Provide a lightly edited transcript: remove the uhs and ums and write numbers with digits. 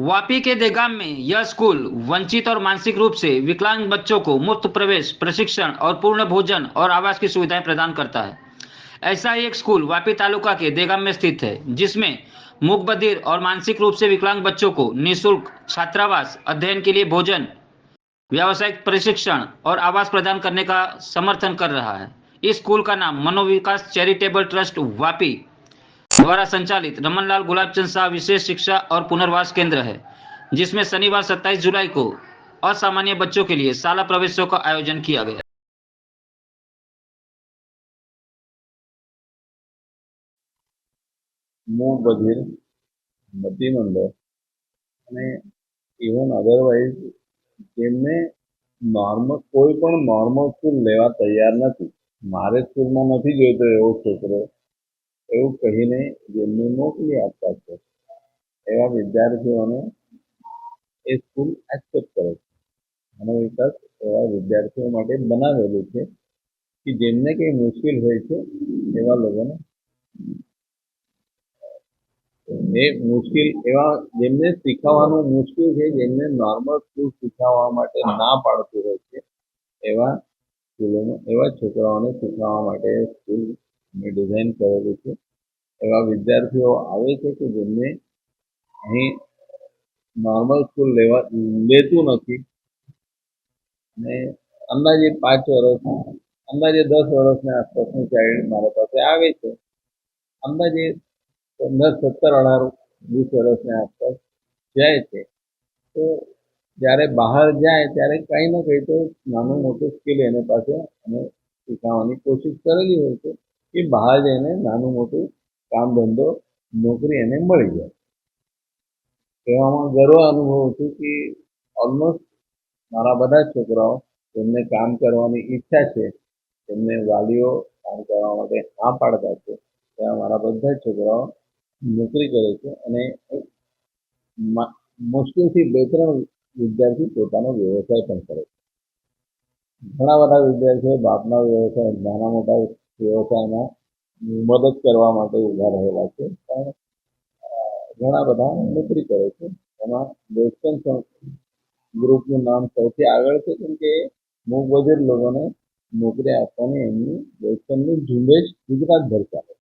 वापी के देगाम में यह स्कूल वंचित और मानसिक रूप से विकलांग बच्चों को मुफ्त प्रवेश, प्रशिक्षण और पूर्ण भोजन और आवास की सुविधाएं प्रदान करता है। ऐसा ही एक स्कूल वापी तालुका के देगाम में स्थित है, जिसमें मूक बधिर और मानसिक रूप से विकलांग बच्चों को निःशुल्क छात्रावास, अध्ययन के लिए भोजन, व्यावसायिक प्रशिक्षण और आवास प्रदान करने का समर्थन कर रहा है। इस स्कूल का नाम मनोविकास चैरिटेबल ट्रस्ट वापी द्वारा संचालित रमनलाल गुलाबचंद शाह विशेष शिक्षा और पुनर्वास केंद्र है, जिसमें शनिवार 27 जुलाई को असामान्य बच्चों के लिए शाला प्रवेशों का आयोजन किया गया। મૂળ બધિર મતિમંદ અને ઇવન અધરવાઇઝ જેમને કોઈ પણ નોર્મલ સ્કૂલ લેવા તૈયાર નથી, મારે સ્કૂલમાં નથી જોઈતો એવો છોકરો એવું કહીને જેમને મોકલી આપતા છે, એવા વિદ્યાર્થીઓને એ સ્કૂલ એક્સેપ્ટ કરે છે. મનોવિકાસ એવા વિદ્યાર્થીઓ માટે બનાવેલું છે કે જેમને કંઈ મુશ્કેલ હોય છે એવા લોકોને એ મુશ્કેલ એવા જેમને શીખવવાનું મુશ્કેલ છે, જેમને નોર્મલ સ્કૂલ શીખવવા માટે ના પાડતું હોય છે, એવા સ્કૂલોમાં એવા છોકરાઓને શીખવવા માટે સ્કૂલ ડિઝાઇન કરેલી છે. એવા વિદ્યાર્થીઓ આવે છે કે જેમને અહીં નોર્મલ સ્કૂલ લેતું નથી અને અંદાજે 5 વર્ષ, અંદાજે 10 વર્ષની આસપાસનું ચાઇલ્ડ મારા પાસે આવે છે. અંદાજે 15, 17, 18, 20 વર્ષની આસપાસ જાય છે. તો જ્યારે બહાર જાય ત્યારે કંઈ ને કંઈ તો નાનું મોટું સ્કિલ એની પાસે અને શીખવવાની કોશિશ કરેલી હોય છે કે બહાર જઈને નાનું મોટું કામ ધંધો નોકરી એને મળી જાય. એવામાં ગર્વ અનુભવું છું કે ઓલમોસ્ટ મારા બધા જ છોકરાઓ જેમને કામ કરવાની ઈચ્છા છે, તેમને વાલીઓ કામ કરવા માટે હા પાડતા છે, ત્યાં મારા બધા જ છોકરાઓ નોકરી કરે છે અને મુશ્કેલથી 2-3 વિદ્યાર્થી પોતાનો વ્યવસાય પણ કરે છે. ઘણા બધા વિદ્યાર્થીઓ બાપના વ્યવસાય, નાના મોટા વ્યવસાયમાં મદદ કરવા માટે ઊભા રહેલા છે, પણ ઘણા બધા નોકરી કરે છે. એમાં વેસ્ટર્ન ગ્રુપનું નામ સૌથી આગળ છે, કેમ કે મૂક બધિર લોકોને નોકરી આપવાની એમની વેસ્ટર્નની ઝુંબેશ ગુજરાતભર ચાલે.